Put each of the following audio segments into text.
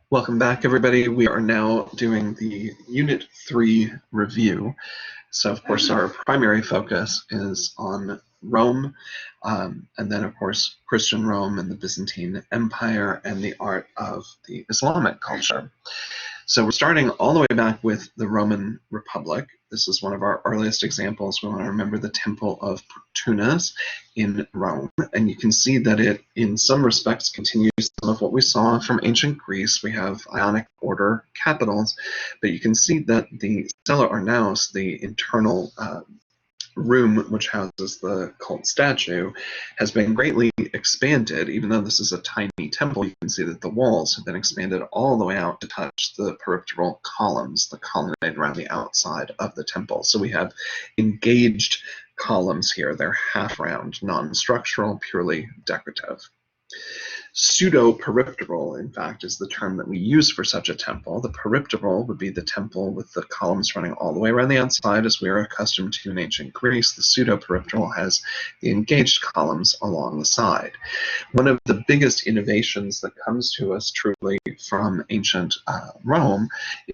Welcome back, everybody. We are now doing the Unit 3 review. So, of course, our primary focus is on Rome, and then, of course, Christian Rome and the Byzantine Empire and the art of the Islamic culture. So we're starting all the way back with the Roman Republic. This is one of our earliest examples. We want to remember the Temple of Fortunatus in Rome. And you can see that it, in some respects, continues some of what we saw from ancient Greece. We have Ionic order capitals, but you can see that the Stella Arnaus, the internal room which houses the cult statue, has been greatly expanded. Even though this is a tiny temple, you can see that the walls have been expanded all the way out to touch the peripteral columns, the colonnade around the outside of the temple. So we have engaged columns here. They're half-round, non-structural, purely decorative. Pseudo-peripteral, in fact, is the term that we use for such a temple. The peripteral would be the temple with the columns running all the way around the outside, as we are accustomed to in ancient Greece. The pseudo-peripteral has the engaged columns along the side. One of the biggest innovations that comes to us truly from ancient Rome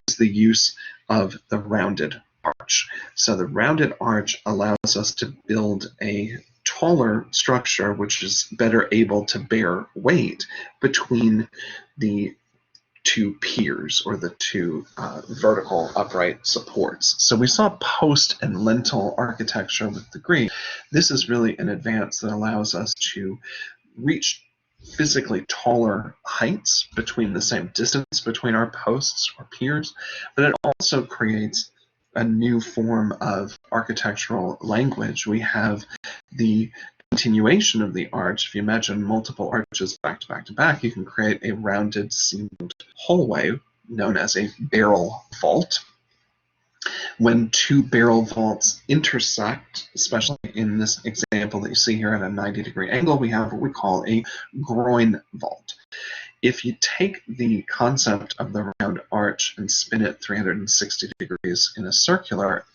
is the use of the rounded arch. So the rounded arch allows us to build a taller structure which is better able to bear weight between the two piers, or the two vertical upright supports. So we saw post and lintel architecture with the Greek. This is really an advance that allows us to reach physically taller heights between the same distance between our posts or piers, but it also creates a new form of architectural language. We have the continuation of the arch. If you imagine multiple arches back to back to back, you can create a rounded seamed hallway known as a barrel vault. When two barrel vaults intersect, especially in this example that you see here at a 90-degree angle, we have what we call a groin vault. If you take the concept of the round arch and spin it 360 degrees in a circular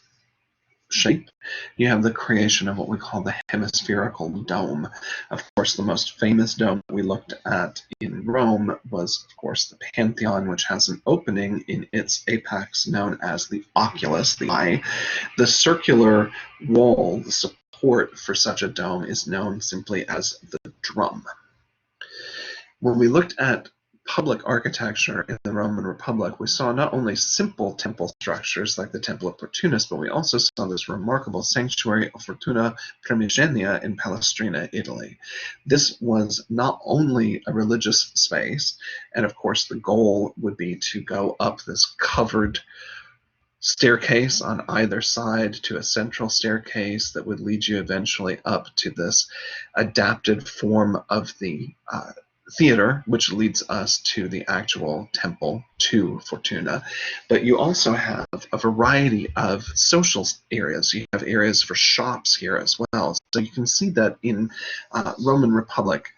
shape, you have the creation of what we call the hemispherical dome. Of course, the most famous dome we looked at in Rome was, of course, the Pantheon, which has an opening in its apex known as the oculus, the eye. The circular wall, the support for such a dome, is known simply as the drum. When we looked at public architecture in the Roman Republic, we saw not only simple temple structures like the Temple of Fortunatus, but we also saw this remarkable sanctuary of Fortuna Primigenia in Palestrina, Italy. This was not only a religious space, and of course the goal would be to go up this covered staircase on either side to a central staircase that would lead you eventually up to this adapted form of the theater, which leads us to the actual temple to Fortuna. But you also have a variety of social areas. You have areas for shops here as well. So you can see that in Roman Republic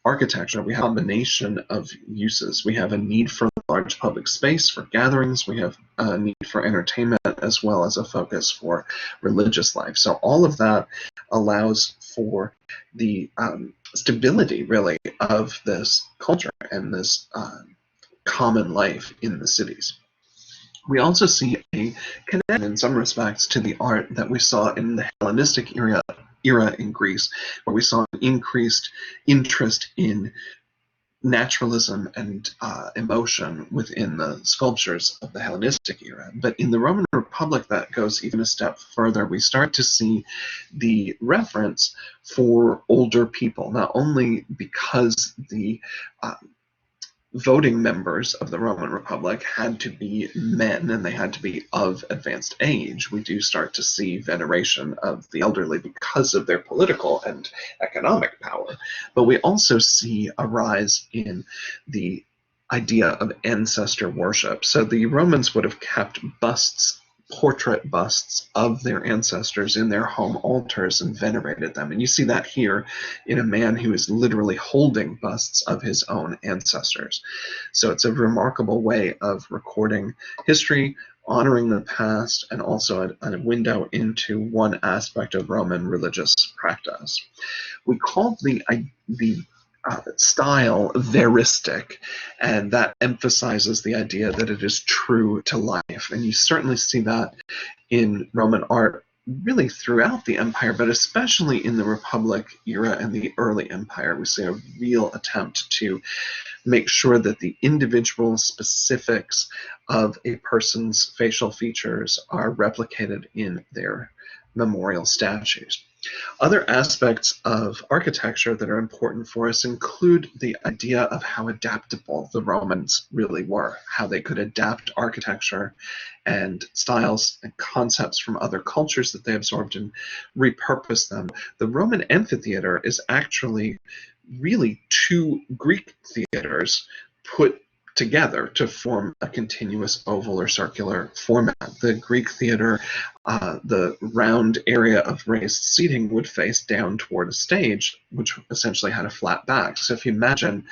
architecture, we have a combination of uses. We have a need for large public space for gatherings. We have a need for entertainment, as well as a focus for religious life. So all of that allows for the stability, really, of this culture and this common life in the cities. We also see a connection in some respects to the art that we saw in the Hellenistic era in Greece, where we saw an increased interest in naturalism and emotion within the sculptures of the Hellenistic era. But in the Roman Republic, that goes even a step further. We start to see the reference for older people, not only because the voting members of the Roman Republic had to be men and they had to be of advanced age. We do start to see veneration of the elderly because of their political and economic power. But we also see a rise in the idea of ancestor worship. So the Romans would have kept busts, portrait busts of their ancestors in their home altars and venerated them. And you see that here in a man who is literally holding busts of his own ancestors. So it's a remarkable way of recording history, honoring the past, and also a window into one aspect of Roman religious practice. We call the style veristic, and that emphasizes the idea that it is true to life. And you certainly see that in Roman art really throughout the empire, but especially in the Republic era and the early empire. We see a real attempt to make sure that the individual specifics of a person's facial features are replicated in their memorial statues. Other aspects of architecture that are important for us include the idea of how adaptable the Romans really were, how they could adapt architecture and styles and concepts from other cultures that they absorbed and repurpose them. The Roman amphitheater is actually really two Greek theaters put together to form a continuous oval or circular format. The Greek theater, the round area of raised seating would face down toward a stage, which essentially had a flat back. So if you imagine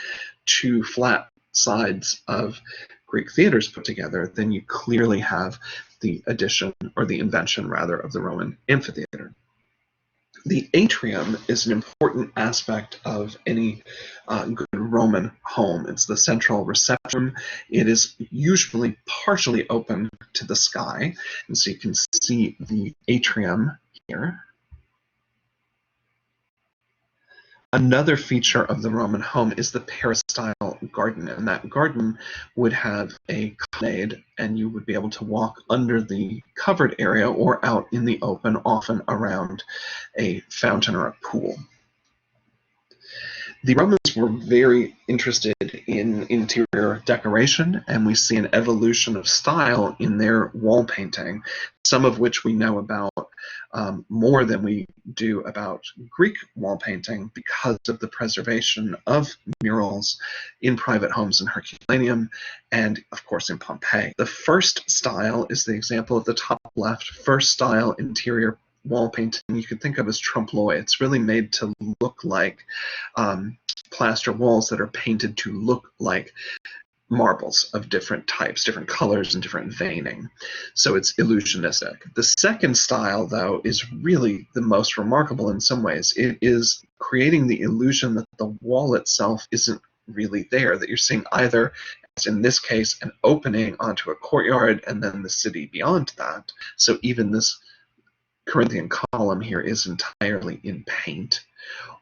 two flat sides of Greek theaters put together, then you clearly have the addition, or the invention rather, of the Roman amphitheater. The atrium is an important aspect of any good Roman home. It's the central reception. It is usually partially open to the sky, and so you can see the atrium here. Another feature of the Roman home is the peristyle garden, and that garden would have a colonnade, and you would be able to walk under the covered area or out in the open, often around a fountain or a pool. The Romans were very interested in interior decoration, and we see an evolution of style in their wall painting, some of which we know about more than we do about Greek wall painting because of the preservation of murals in private homes in Herculaneum and, of course, in Pompeii. The first style is the example at the top left, first style interior wall painting you could think of as trompe-l'oeil. It's really made to look like plaster walls that are painted to look like marbles of different types, different colors, and different veining. So it's illusionistic. The second style, though, is really the most remarkable in some ways. It is creating the illusion that the wall itself isn't really there, that you're seeing either, as in this case, an opening onto a courtyard and then the city beyond that. So even this Corinthian column here is entirely in paint,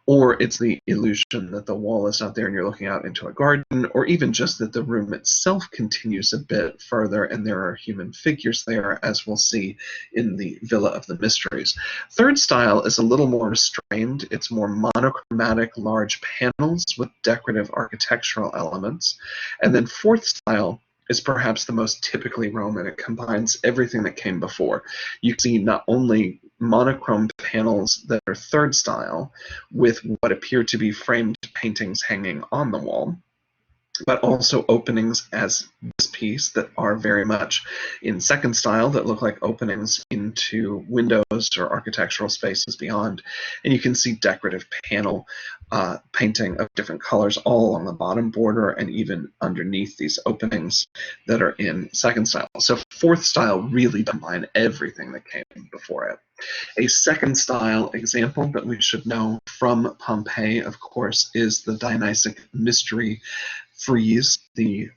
or it's the illusion that the wall is not there and you're looking out into a garden, or even just that the room itself continues a bit further and there are human figures there, as we'll see in the Villa of the Mysteries. Third style is a little more restrained. It's more monochromatic, large panels with decorative architectural elements. And then fourth style is perhaps the most typically Roman. It combines everything that came before. You see not only monochrome panels that are third style with what appear to be framed paintings hanging on the wall, but also openings as this piece that are very much in second style, that look like openings into windows or architectural spaces beyond. And you can see decorative panel painting of different colors all along the bottom border and even underneath these openings that are in second style. So fourth style really combined everything that came before it. A second style example that we should know from Pompeii, of course, is the Dionysic Mystery frieze. The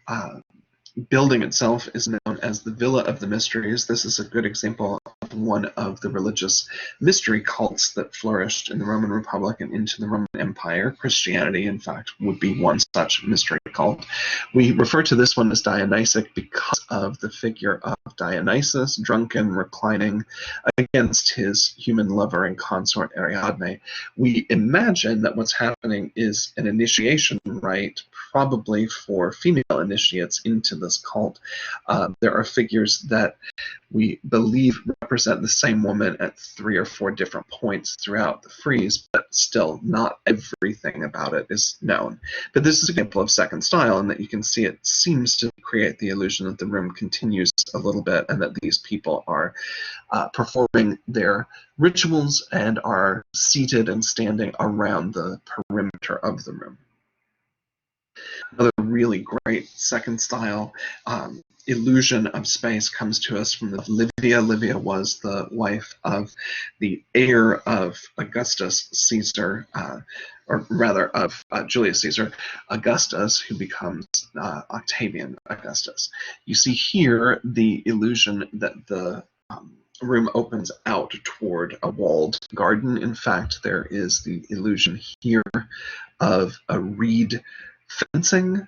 building itself is known as the Villa of the Mysteries. This is a good example of one of the religious mystery cults that flourished in the Roman Republic and into the Roman Empire. Christianity, in fact, would be one such mystery cult. We refer to this one as Dionysic because of the figure of Dionysus, drunken, reclining against his human lover and consort Ariadne. We imagine that what's happening is an initiation rite, probably for female initiates into this cult. There are figures that we believe represent the same woman at 3 or 4 different points throughout the frieze, but still not everything about it is known. But this is an example of second style in that you can see it seems to create the illusion that the room continues a little bit and that these people are performing their rituals and are seated and standing around the perimeter of the room. Another really great second style illusion of space comes to us from Livia. Livia was the wife of the heir of Augustus Caesar, or rather of Julius Caesar, Augustus, who becomes Octavian Augustus. You see here the illusion that the room opens out toward a walled garden. In fact, there is the illusion here of a reed fencing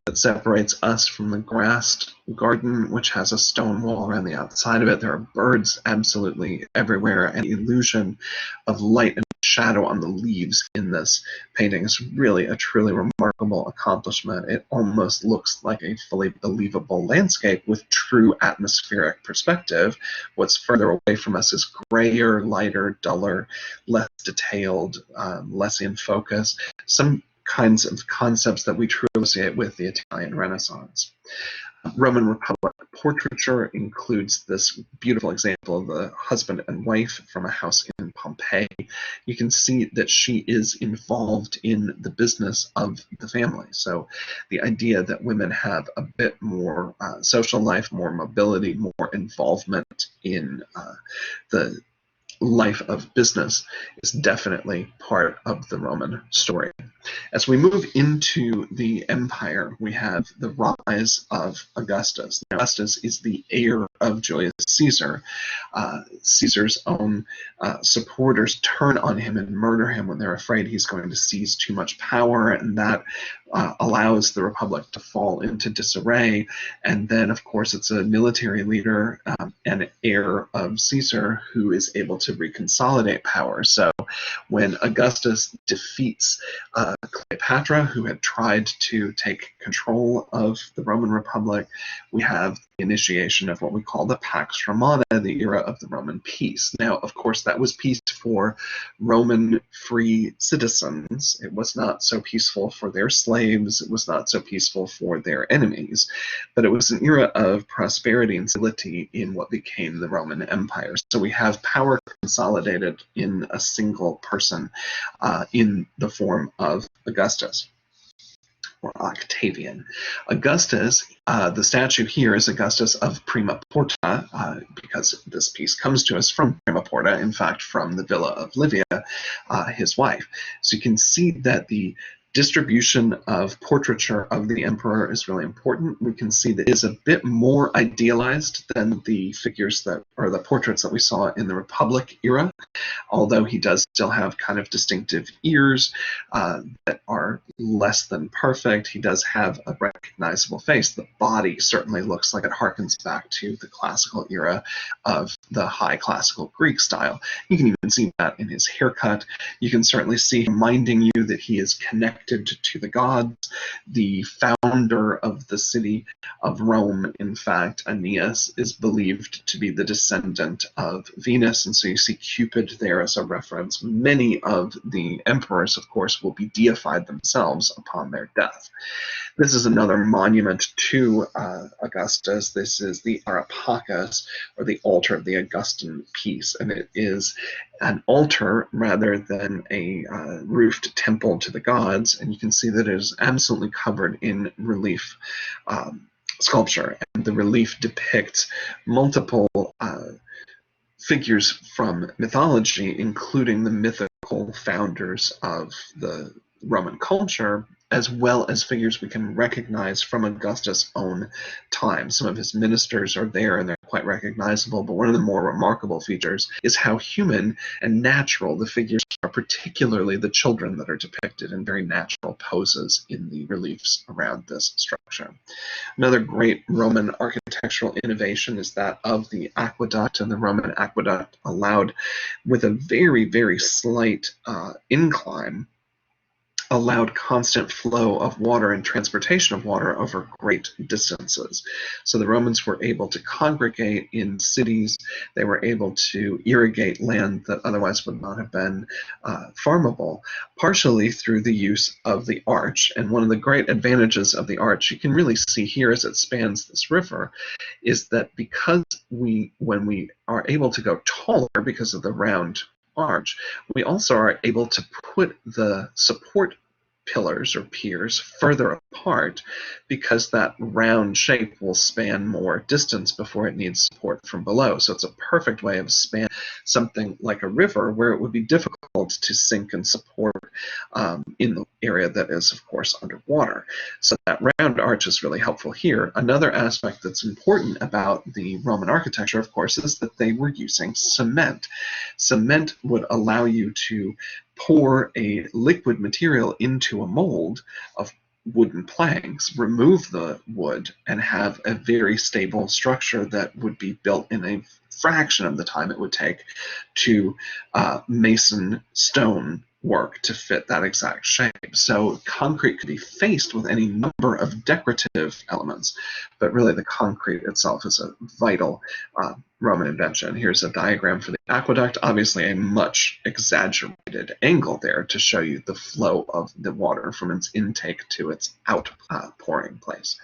that separates us from the grassed garden, which has a stone wall around the outside of it. There are birds absolutely everywhere, and the illusion of light and shadow on the leaves in this painting is really a truly remarkable accomplishment. It almost looks like a fully believable landscape with true atmospheric perspective. What's further away from us is grayer, lighter, duller, less detailed, less in focus. Some kinds of concepts that we truly associate with the Italian Renaissance. Roman Republic portraiture includes this beautiful example of the husband and wife from a house in Pompeii. You can see that she is involved in the business of the family. So the idea that women have a bit more social life, more mobility, more involvement in the life of business is definitely part of the Roman story. As we move into the empire, we have the rise of Augustus. Now, Augustus is the heir of Julius Caesar. Caesar's own supporters turn on him and murder him when they're afraid he's going to seize too much power, and that allows the Republic to fall into disarray. And then, of course, it's a military leader and heir of Caesar who is able to reconsolidate power. So when Augustus defeats Cleopatra, who had tried to take control of the Roman Republic, we have the initiation of what we call the Pax Romana, the era of the Roman peace. Now, of course, that was peace for Roman free citizens. It was not so peaceful for their slaves. It was not so peaceful for their enemies. But it was an era of prosperity and stability in what became the Roman Empire. So we have power consolidated in a single person in the form of Augustus, or Octavian. Augustus, the statue here is Augustus of Prima Porta, because this piece comes to us from Prima Porta, in fact, from the villa of Livia, his wife. So you can see that the distribution of portraiture of the emperor is really important. We can see that it is a bit more idealized than the figures that, or the portraits that we saw in the Republic era, although he does still have kind of distinctive ears that are less than perfect. He does have a recognizable face. The body certainly looks like it harkens back to the classical era of the high classical Greek style. You can even see that in his haircut. You can certainly see him reminding you that he is connected to the gods. The founder of the city of Rome, in fact, Aeneas, is believed to be the descendant of Venus, and so you see Cupid there as a reference. Many of the emperors, of course, will be deified themselves upon their death. This is another monument to Augustus. This is the Arapagus, or the altar of the Augustan peace, and it is an altar rather than a roofed temple to the gods, and you can see that it is absolutely covered in relief sculpture, and the relief depicts multiple figures from mythology, including the mythical founders of the Roman culture, as well as figures we can recognize from Augustus' own time. Some of his ministers are there and they're quite recognizable, but one of the more remarkable features is how human and natural the figures are, particularly the children that are depicted in very natural poses in the reliefs around this structure. Another great Roman architectural innovation is that of the aqueduct, and the Roman aqueduct allowed, with a very, very slight incline, allowed constant flow of water and transportation of water over great distances. So the Romans were able to congregate in cities. They were able to irrigate land that otherwise would not have been farmable, partially through the use of the arch. And one of the great advantages of the arch, you can really see here as it spans this river, is that because when we are able to go taller because of the round arch, we also are able to put the support pillars or piers further apart, because that round shape will span more distance before it needs support from below. So it's a perfect way of spanning something like a river where it would be difficult to sink and support in the area that is, of course, underwater. So that round arch is really helpful here. Another aspect that's important about the Roman architecture, of course, is that they were using cement. Cement would allow you to pour a liquid material into a mold of wooden planks, remove the wood, and have a very stable structure that would be built in a fraction of the time it would take to mason stone work to fit that exact shape. So concrete could be faced with any number of decorative elements, but really the concrete itself is a vital Roman invention. Here's a diagram for the aqueduct, obviously a much exaggerated angle there to show you the flow of the water from its intake to its outpouring place.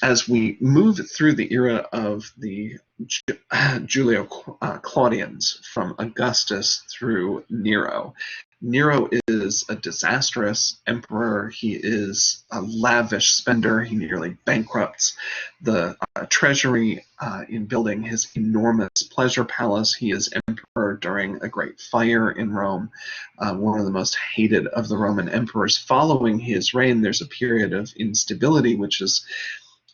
As we move through the era of the Julio-Claudians, from Augustus through Nero, Nero is a disastrous emperor. He is a lavish spender. He nearly bankrupts the treasury in building his enormous pleasure palace. He is emperor during a great fire in Rome, one of the most hated of the Roman emperors. Following his reign, there's a period of instability, which is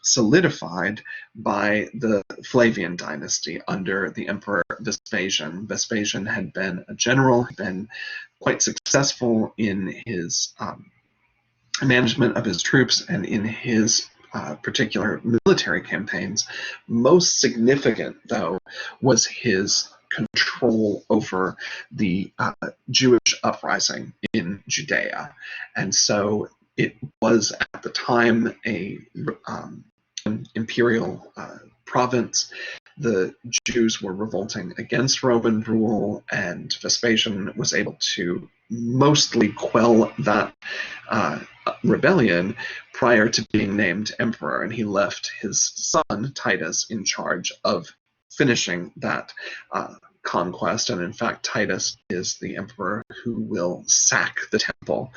solidified by the Flavian dynasty under the Emperor Vespasian. Vespasian had been a general, had been quite successful in his management of his troops and in his particular military campaigns. Most significant, though, was his control over the Jewish uprising in Judea. And so it was at the time an imperial province. The Jews were revolting against Roman rule, and Vespasian was able to mostly quell that rebellion prior to being named emperor, and he left his son Titus in charge of finishing that conquest. And in fact, Titus is the emperor who will sack the temple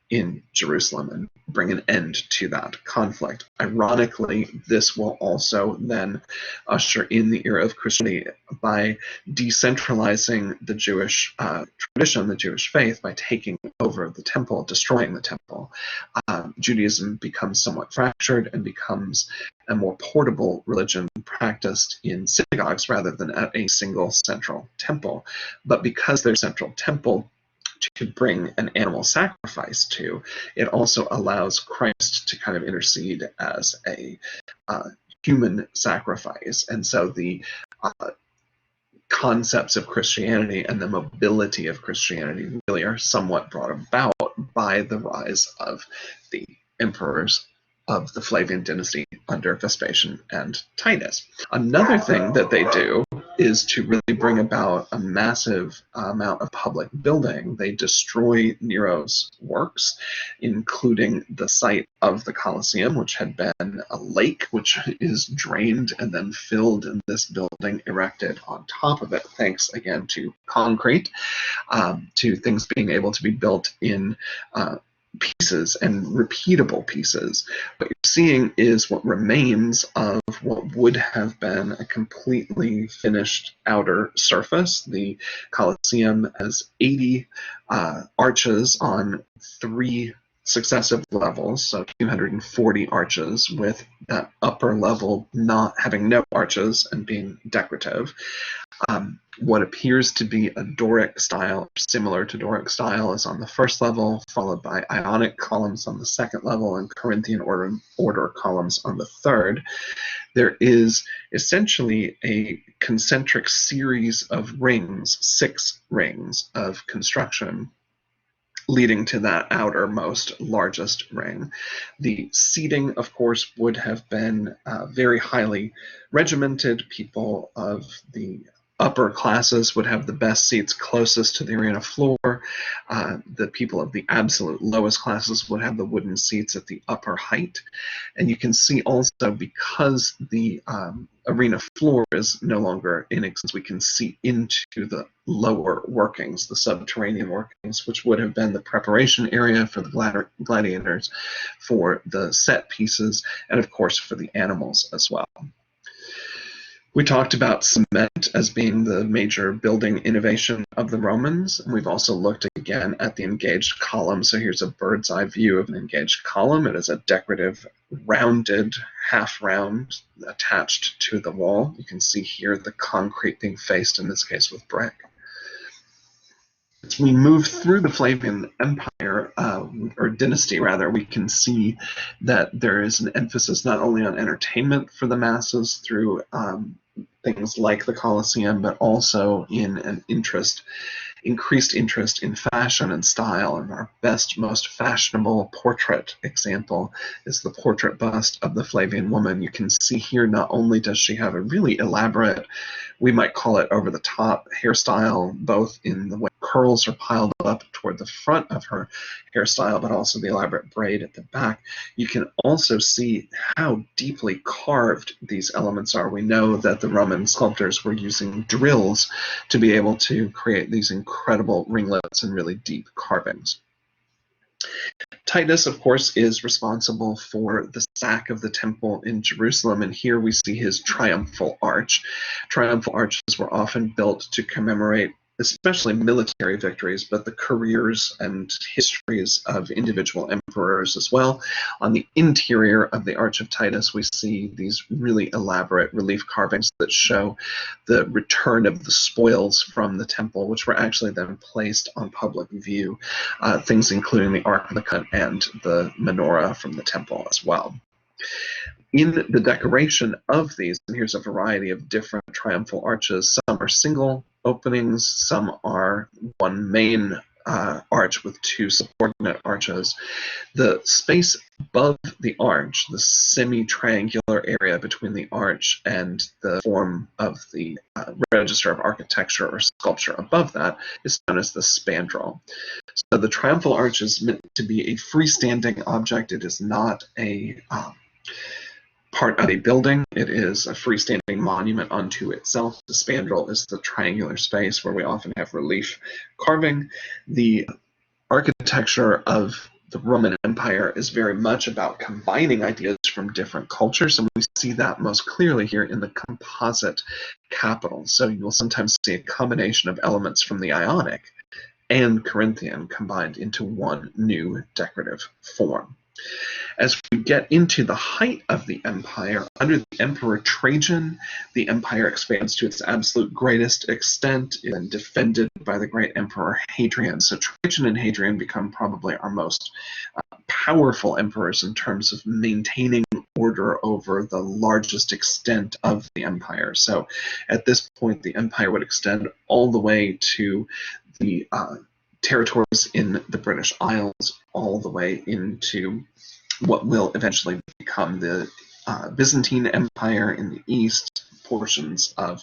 in Jerusalem and bring an end to that conflict. Ironically, this will also then usher in the era of Christianity by decentralizing the Jewish tradition, the Jewish faith, by taking over the temple, destroying the temple. Judaism becomes somewhat fractured and becomes a more portable religion practiced in synagogues rather than at a single central temple. But because their central temple to bring an animal sacrifice to, it also allows Christ to kind of intercede as a human sacrifice. And so the concepts of Christianity and the mobility of Christianity really are somewhat brought about by the rise of the emperors of the Flavian dynasty under Vespasian and Titus. Another thing that they do is to really bring about a massive amount of public building. They destroy Nero's works, including the site of the Colosseum, which had been a lake, which is drained and then filled, in this building erected on top of it, thanks again to concrete, to things being able to be built in pieces and repeatable pieces. What you're seeing is what remains of what would have been a completely finished outer surface. The Colosseum has 80 arches on 3 successive levels, so 240 arches, with that upper level not having no arches and being decorative. What appears to be a Doric style, similar to Doric style, is on the first level, followed by Ionic columns on the second level and Corinthian order columns on the third. There is essentially a concentric series of rings, 6 rings of construction, leading to that outermost largest ring. The seating, of course, would have been very highly regimented. People of the upper classes would have the best seats closest to the arena floor. The people of the absolute lowest classes would have the wooden seats at the upper height. And you can see also, because the arena floor is no longer in existence, we can see into the lower workings, the subterranean workings, which would have been the preparation area for the gladiators, for the set pieces, and of course for the animals as well. We talked about cement as being the major building innovation of the Romans. And we've also looked again at the engaged column. So here's a bird's eye view of an engaged column. It is a decorative, rounded, half round attached to the wall. You can see here the concrete being faced, in this case, with brick. As we move through the Flavian Empire, or dynasty rather, we can see that there is an emphasis not only on entertainment for the masses through things like the Colosseum, but also in an increased interest in fashion and style. And our best, most fashionable portrait example is the portrait bust of the Flavian woman. You can see here, not only does she have a really elaborate, we might call it over-the-top hairstyle, both in the way curls are piled up toward the front of her hairstyle, but also the elaborate braid at the back. You can also see how deeply carved these elements are. We know that the Roman sculptors were using drills to be able to create these incredible ringlets and really deep carvings. Titus, of course, is responsible for the sack of the temple in Jerusalem, and here we see his Triumphal Arch. Triumphal arches were often built to commemorate especially military victories, but the careers and histories of individual emperors as well. On the interior of the Arch of Titus, we see these really elaborate relief carvings that show the return of the spoils from the temple, which were actually then placed on public view, things including the Ark of the Covenant and the menorah from the temple as well. In the decoration of these, and here's a variety of different triumphal arches, some are single openings, some are one main arch with two subordinate arches. The space above the arch, the semi-triangular area between the arch and the form of the register of architecture or sculpture above that, is known as the spandrel. So the triumphal arch is meant to be a freestanding object. It is not a part of a building. It is a freestanding monument unto itself. The spandrel is the triangular space where we often have relief carving. The architecture of the Roman Empire is very much about combining ideas from different cultures, and we see that most clearly here in the composite capital. So you will sometimes see a combination of elements from the Ionic and Corinthian combined into one new decorative form. As we get into the height of the empire, under the Emperor Trajan, the empire expands to its absolute greatest extent, and defended by the great Emperor Hadrian. So Trajan and Hadrian become probably our most powerful emperors in terms of maintaining order over the largest extent of the empire. So at this point, the empire would extend all the way to the territories in the British Isles, all the way into what will eventually become the Byzantine Empire in the east, portions of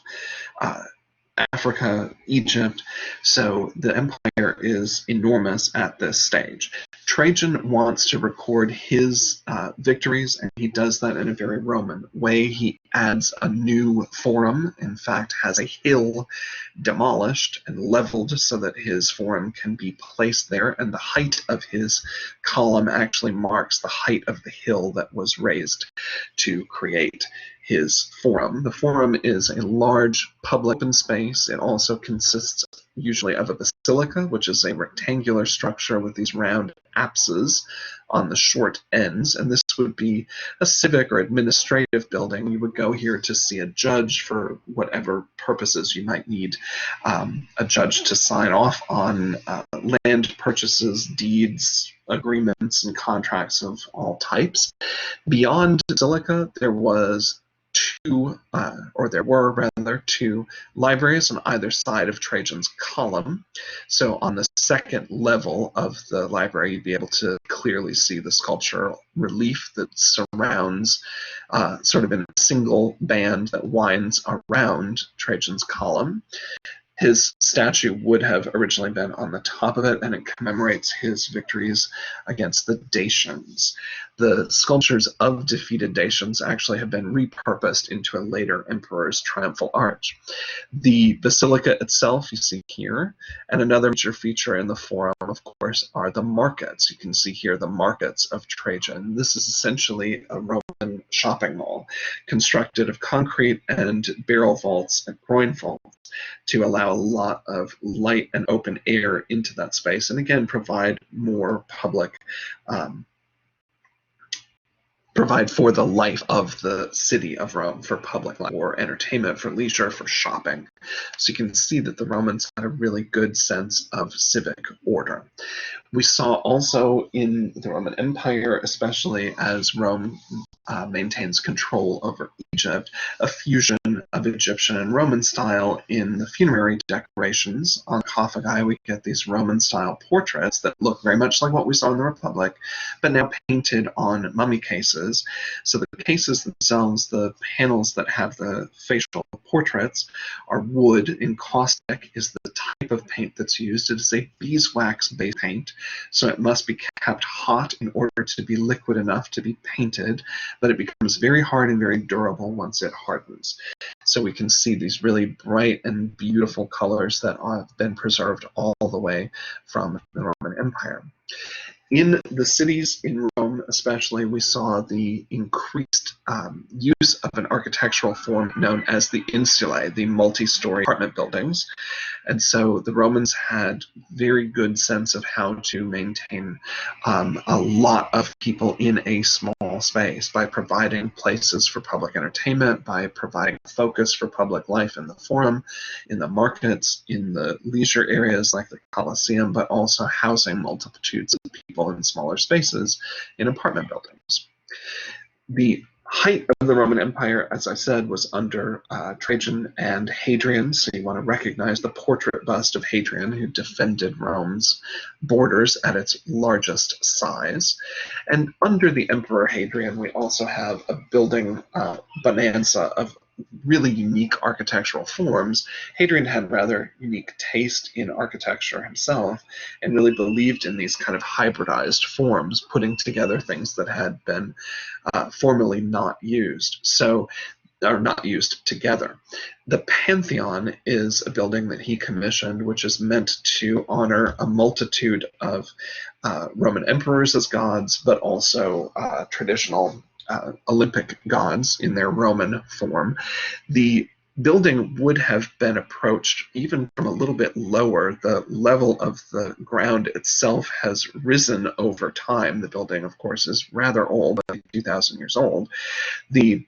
Africa, Egypt. So the empire is enormous at this stage. Trajan wants to record his victories, and he does that in a very Roman way. He adds a new forum, in fact has a hill demolished and leveled so that his forum can be placed there, and the height of his column actually marks the height of the hill that was raised to create his forum. The forum is a large public open space. It also consists usually of a basilica, which is a rectangular structure with these round apses on the short ends, and this would be a civic or administrative building. You would go here to see a judge for whatever purposes you might need a judge to sign off on land purchases, deeds, agreements, and contracts of all types. Beyond the basilica, there were two libraries on either side of Trajan's column. So on the second level of the library, you'd be able to clearly see the sculptural relief that surrounds, sort of in a single band that winds around Trajan's column. His statue would have originally been on the top of it, and it commemorates his victories against the Dacians. The sculptures of defeated Dacians actually have been repurposed into a later emperor's triumphal arch. The basilica itself you see here, and another major feature in the forum, of course, are the markets. You can see here the markets of Trajan. This is essentially a Roman shopping mall constructed of concrete and barrel vaults and groin vaults to allow a lot of light and open air into that space, and again provide more public, provide for the life of the city of Rome, for public life, for entertainment, for leisure, for shopping. So you can see that the Romans had a really good sense of civic order. We saw also in the Roman Empire, especially as Rome maintains control over Egypt, a fusion of Egyptian and Roman style in the funerary decorations. On sarcophagi, we get these Roman-style portraits that look very much like what we saw in the Republic, but now painted on mummy cases. So the cases themselves, the panels that have the facial portraits, are wood. Encaustic is the type of paint that's used. It is a beeswax-based paint, so it must be kept hot in order to be liquid enough to be painted, but it becomes very hard and very durable once it hardens. So we can see these really bright and beautiful colors that have been preserved all the way from the Roman Empire. In the cities in Rome especially, we saw the increased use of an architectural form known as the insulae, the multi-story apartment buildings. And so the Romans had very good sense of how to maintain a lot of people in a small space by providing places for public entertainment, by providing focus for public life in the forum, in the markets, in the leisure areas like the Colosseum, but also housing multitudes of people in smaller spaces in apartment buildings. The height of the Roman Empire, as I said, was under Trajan and Hadrian, so you want to recognize the portrait bust of Hadrian, who defended Rome's borders at its largest size. And under the Emperor Hadrian, we also have a building bonanza of really unique architectural forms. Hadrian had rather unique taste in architecture himself and really believed in these kind of hybridized forms, putting together things that had been formerly not used, or not used together. The Pantheon is a building that he commissioned, which is meant to honor a multitude of Roman emperors as gods, but also traditional Olympic gods in their Roman form. The building would have been approached even from a little bit lower. The level of the ground itself has risen over time. The building, of course, is rather old, about 2,000 years old. The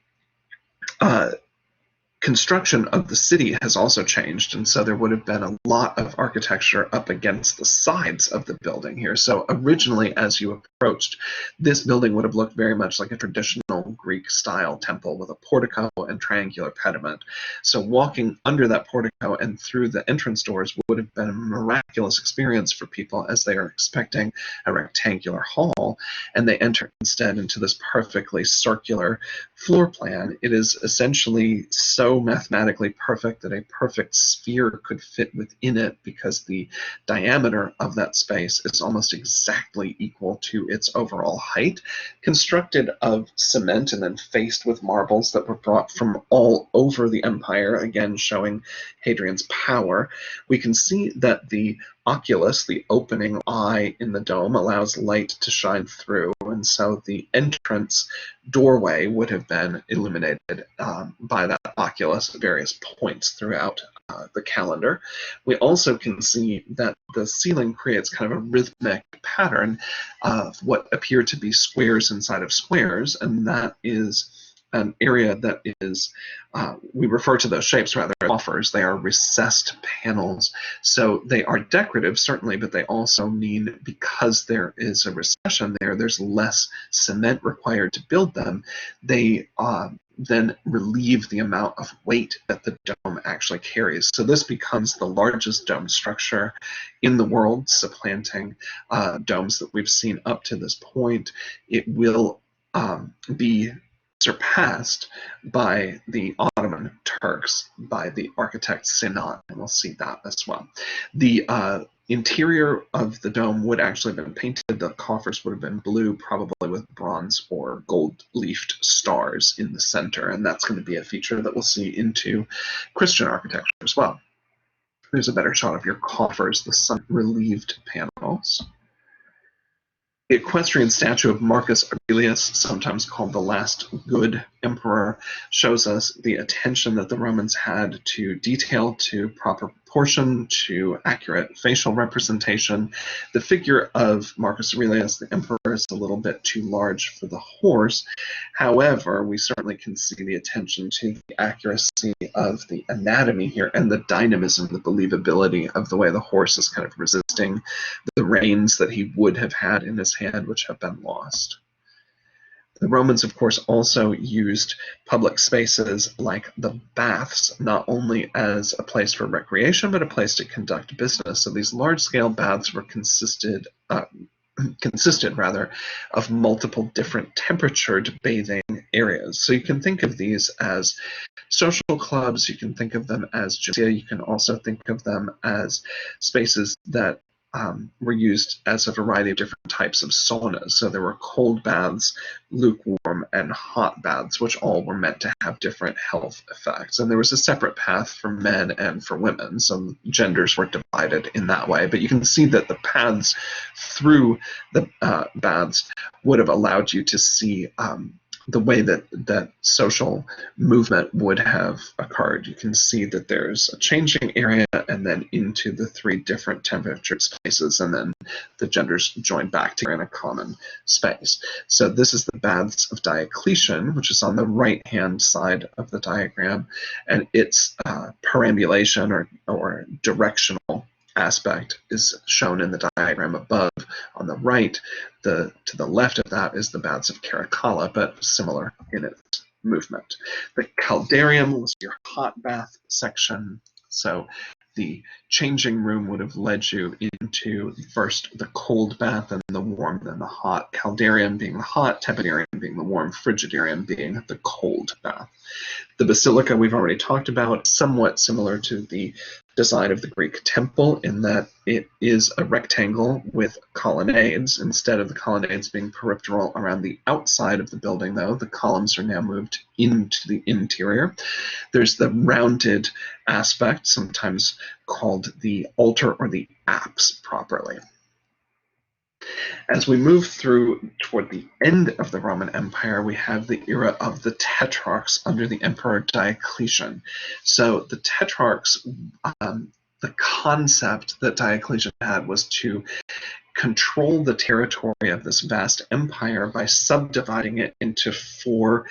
construction of the city has also changed, and so there would have been a lot of architecture up against the sides of the building here. So originally, as you approached, this building would have looked very much like a traditional Greek-style temple with a portico and triangular pediment. So walking under that portico and through the entrance doors would have been a miraculous experience for people, as they are expecting a rectangular hall, and they enter instead into this perfectly circular floor plan. It is essentially so mathematically perfect that a perfect sphere could fit within it, because the diameter of that space is almost exactly equal to its overall height. Constructed of cement and then faced with marbles that were brought from all over the empire, again showing Hadrian's power, we can see that the oculus, the opening eye in the dome, allows light to shine through, and so the entrance doorway would have been illuminated by that oculus at various points throughout the calendar. We also can see that the ceiling creates kind of a rhythmic pattern of what appear to be squares inside of squares, and that is an area that is, we refer to those shapes rather as buffers. They are recessed panels. So they are decorative, certainly, but they also mean, because there is a recession there, there's less cement required to build them. They then relieve the amount of weight that the dome actually carries. So this becomes the largest dome structure in the world, supplanting domes that we've seen up to this point. It will be surpassed by the Ottoman Turks, by the architect Sinan, and we'll see that as well. The interior of the dome would actually have been painted. The coffers would have been blue, probably with bronze or gold-leafed stars in the center, and that's going to be a feature that we'll see into Christian architecture as well. Here's a better shot of your coffers, the sun-relieved panels. The equestrian statue of Marcus Aurelius, sometimes called the last good emperor, shows us the attention that the Romans had to detail, to proper proportion, to accurate facial representation. The figure of Marcus Aurelius, the emperor, is a little bit too large for the horse. However, we certainly can see the attention to the accuracy of the anatomy here and the dynamism, the believability of the way the horse is kind of resisting the reins that he would have had in his hand, which have been lost. The Romans, of course, also used public spaces like the baths, not only as a place for recreation, but a place to conduct business. So these large-scale baths were consisted of multiple different temperatured bathing areas. So you can think of these as social clubs, you can think of them as gymnasia, you can also think of them as spaces that were used as a variety of different types of saunas. So there were cold baths, lukewarm, and hot baths, which all were meant to have different health effects. And there was a separate path for men and for women, so genders were divided in that way. But you can see that the paths through the baths would have allowed you to see the way that social movement would have occurred. You can see that there's a changing area and then into the three different temperature spaces, and then the genders join back together in a common space. So this is the Baths of Diocletian, which is on the right-hand side of the diagram, and its perambulation or directional aspect is shown in the diagram above. On the right, to the left of that is the Baths of Caracalla, but similar in its movement. The Caldarium was your hot bath section. So the changing room would have led you into first the cold bath and the warm, then the hot. Caldarium being the hot, Tepidarium being the warm, Frigidarium being the cold bath. The Basilica we've already talked about, somewhat similar to the design of the Greek temple in that it is a rectangle with colonnades. Instead of the colonnades being peripheral around the outside of the building, though, the columns are now moved into the interior. There's the rounded aspect, sometimes called the altar or the apse properly. As we move through toward the end of the Roman Empire, we have the era of the Tetrarchs under the Emperor Diocletian. So the Tetrarchs, the concept that Diocletian had was to control the territory of this vast empire by subdividing it into 4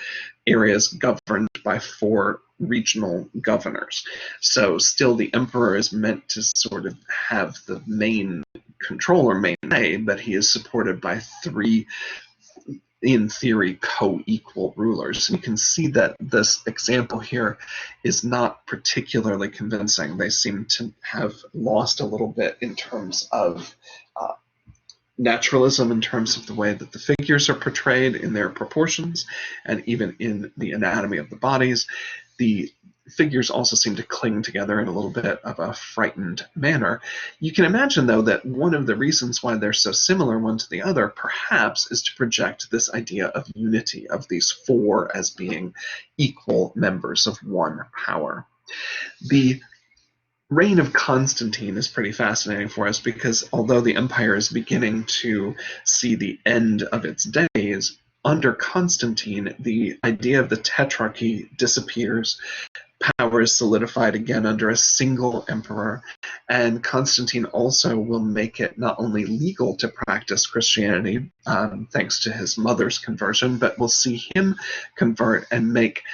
areas governed by 4 regional governors. So still the emperor is meant to sort of have the main control or main say, but he is supported by 3, in theory, co-equal rulers. And you can see that this example here is not particularly convincing. They seem to have lost a little bit in terms of naturalism, in terms of the way that the figures are portrayed in their proportions, and even in the anatomy of the bodies. The figures also seem to cling together in a little bit of a frightened manner. You can imagine, though, that one of the reasons why they're so similar one to the other, perhaps, is to project this idea of unity, of these 4 as being equal members of one power. The reign of Constantine is pretty fascinating for us because although the empire is beginning to see the end of its days, under Constantine, the idea of the Tetrarchy disappears. Power is solidified again under a single emperor, and Constantine also will make it not only legal to practice Christianity, thanks to his mother's conversion, but we'll see him convert and make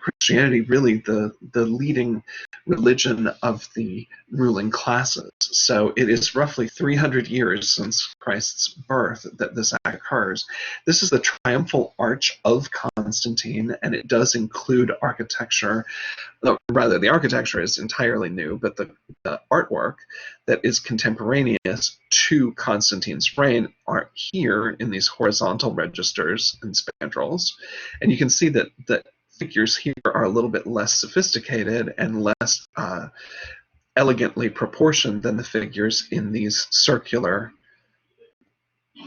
Christianity really the leading religion of the ruling classes. So it is roughly 300 years since Christ's birth that this act occurs. This is the Triumphal Arch of Constantine, and it does include architecture. Rather, the architecture is entirely new, but the artwork that is contemporaneous to Constantine's reign are here in these horizontal registers and spandrels. And you can see that the figures here are a little bit less sophisticated and less elegantly proportioned than the figures in these circular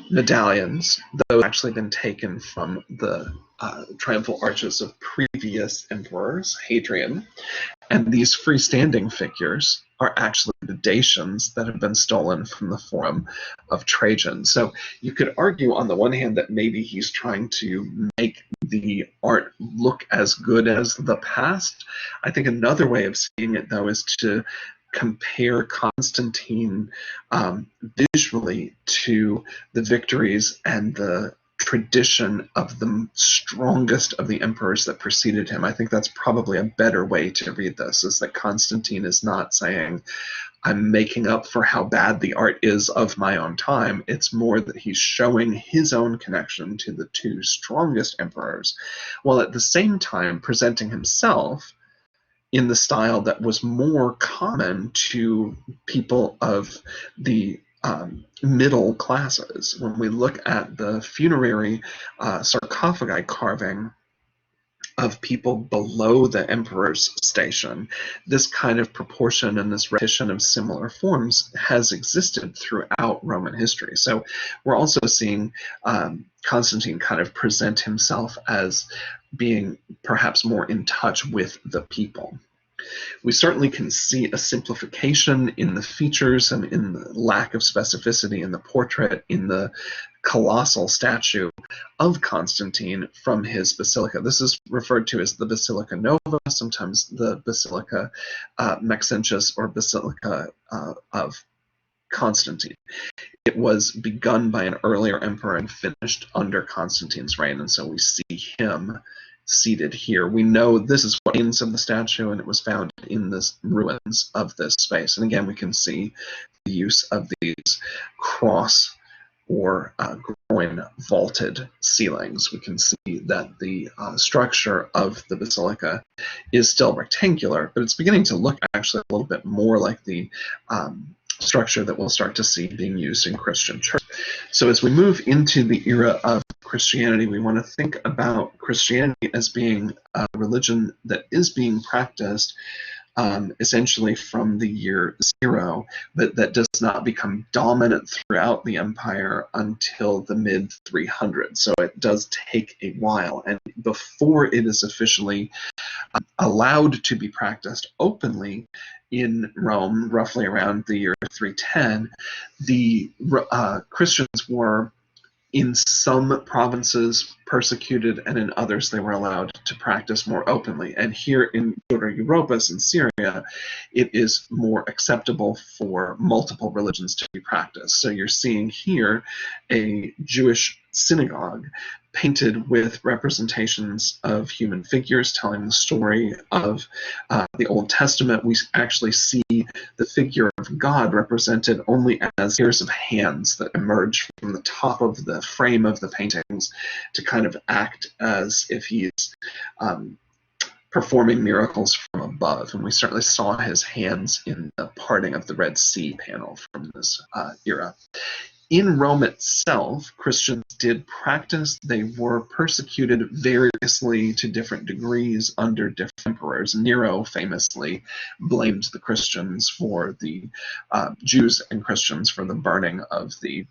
medallions, those have actually been taken from the triumphal arches of previous emperors, Hadrian. And these freestanding figures are actually the Dacians that have been stolen from the Forum of Trajan. So you could argue on the one hand that maybe he's trying to make the art look as good as the past. I think another way of seeing it, though, is to compare Constantine visually to the victories and the tradition of the strongest of the emperors that preceded him. I think that's probably a better way to read this, is that Constantine is not saying, I'm making up for how bad the art is of my own time. It's more that he's showing his own connection to the two strongest emperors, while at the same time presenting himself in the style that was more common to people of the middle classes. When we look at the funerary sarcophagi carving of people below the emperor's station, this kind of proportion and this repetition of similar forms has existed throughout Roman history. So we're also seeing Constantine kind of present himself as being perhaps more in touch with the people. We certainly can see a simplification in the features and in the lack of specificity in the portrait, in the colossal statue of Constantine from his basilica. This is referred to as the Basilica Nova, sometimes the Basilica Maxentius or Basilica of Constantine. It was begun by an earlier emperor and finished under Constantine's reign, and so we see him seated here. We know this is what remains of the statue, and it was found in the ruins of this space. And again, we can see the use of these cross or groin vaulted ceilings. We can see that the structure of the basilica is still rectangular, but it's beginning to look actually a little bit more like the structure that we'll start to see being used in Christian church. So as we move into the era of Christianity, we want to think about Christianity as being a religion that is being practiced essentially from the year 0, but that does not become dominant throughout the empire until the mid-300s. So it does take a while, and before it is officially allowed to be practiced openly in Rome, roughly around the year 310, the Christians were in some provinces persecuted, and in others they were allowed to practice more openly. And here in Europus in Syria, it is more acceptable for multiple religions to be practiced. So you're seeing here a Jewish synagogue painted with representations of human figures telling the story of the Old Testament. We actually see the figure of God represented only as pairs of hands that emerge from the top of the frame of the paintings to kind of act as if he's performing miracles from above. And we certainly saw his hands in the parting of the Red Sea panel from this era. In Rome itself, Christians did practice. They were persecuted variously to different degrees under different emperors. Nero famously blamed the Christians for the Jews and Christians for the burning of the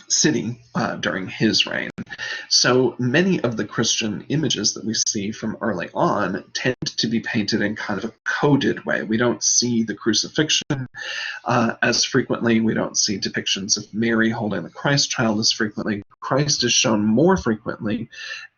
city during his reign. So many of the Christian images that we see from early on tend to be painted in kind of a coded way. We don't see the crucifixion as frequently. We don't see depictions of Mary holding the Christ child as frequently. Christ is shown more frequently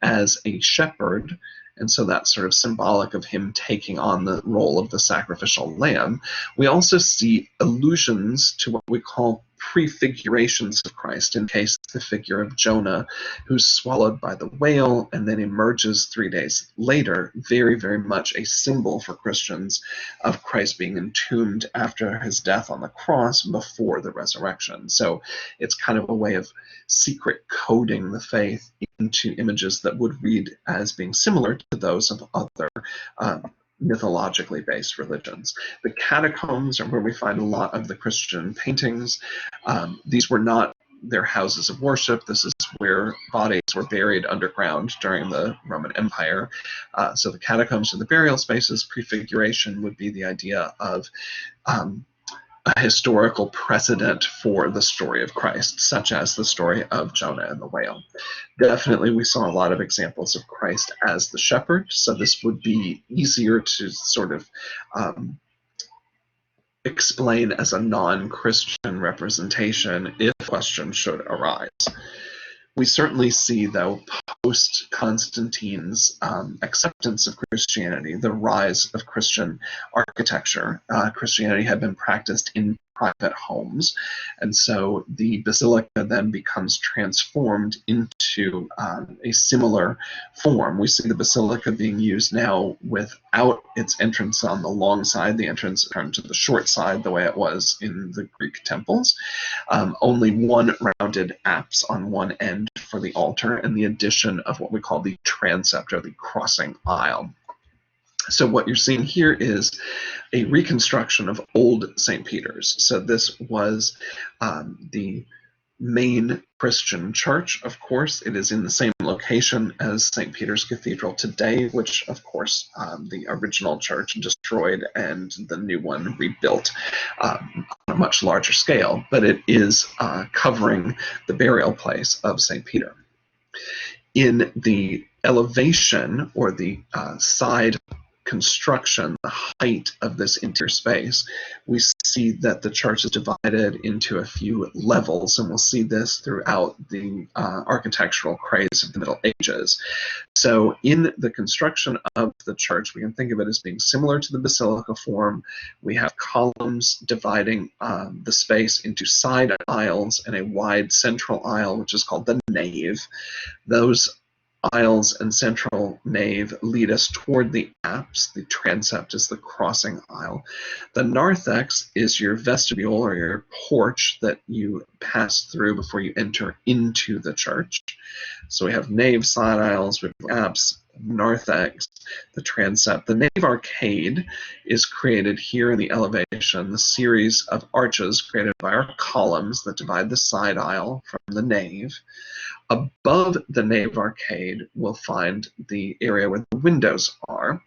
as a shepherd, and so that's sort of symbolic of him taking on the role of the sacrificial lamb. We also see allusions to what we call prefigurations of Christ, in case the figure of Jonah, who's swallowed by the whale and then emerges 3 days later, very, very much a symbol for Christians of Christ being entombed after his death on the cross before the resurrection. So it's kind of a way of secret coding the faith into images that would read as being similar to those of other mythologically based religions. The catacombs are where we find a lot of the Christian paintings. These were not their houses of worship. This is where bodies were buried underground during the Roman Empire. So the catacombs are the burial spaces. Prefiguration would be the idea of a historical precedent for the story of Christ, such as the story of Jonah and the whale. Definitely, we saw a lot of examples of Christ as the shepherd, so this would be easier to sort of explain as a non-Christian representation if questions should arise. We certainly see, though, post-Constantine's acceptance of Christianity, the rise of Christian architecture. Christianity had been practiced in private homes, and so the basilica then becomes transformed into a similar form. We see the basilica being used now without its entrance on the long side, the entrance turned to the short side the way it was in the Greek temples. Only one rounded apse on one end for the altar, and the addition of what we call the transept, or the crossing aisle. So what you're seeing here is a reconstruction of old St. Peter's. So this was the main Christian church, of course. It is in the same location as St. Peter's Cathedral today, which, of course, the original church destroyed and the new one rebuilt on a much larger scale. But it is covering the burial place of St. Peter. In the elevation, or the side construction, the height of this interior space, we see that the church is divided into a few levels, and we'll see this throughout the architectural craze of the Middle Ages. So in the construction of the church, we can think of it as being similar to the basilica form. We have columns dividing the space into side aisles and a wide central aisle, which is called the nave. Those aisles and central nave lead us toward the apse. The transept is the crossing aisle. The narthex is your vestibule, or your porch that you pass through before you enter into the church. So we have nave, side aisles, we have apse, narthex, the transept. The nave arcade is created here in the elevation, the series of arches created by our columns that divide the side aisle from the nave. Above the nave arcade, we'll find the area where the windows are.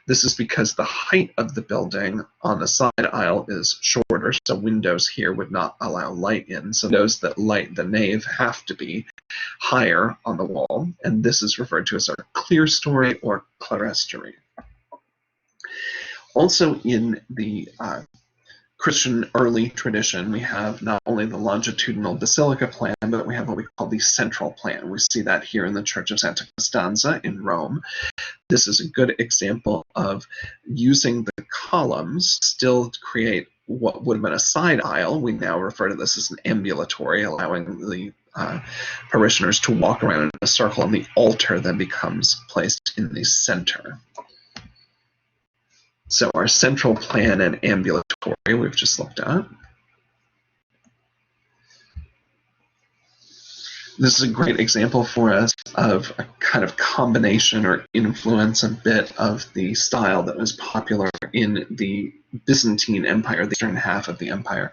This is because the height of the building on the side aisle is shorter, so windows here would not allow light in. So those that light the nave have to be higher on the wall, and this is referred to as our clerestory or clerestory. Also in the Christian early tradition, we have not only the longitudinal basilica plan, but we have what we call the central plan. We see that here in the Church of Santa Costanza in Rome. This is a good example of using the columns still to create what would have been a side aisle. We now refer to this as an ambulatory, allowing the parishioners to walk around in a circle, and the altar then becomes placed in the center. So our central plan and ambulatory we've just looked at. This is a great example for us of a kind of combination or influence a bit of the style that was popular in the Byzantine Empire, the eastern half of the empire.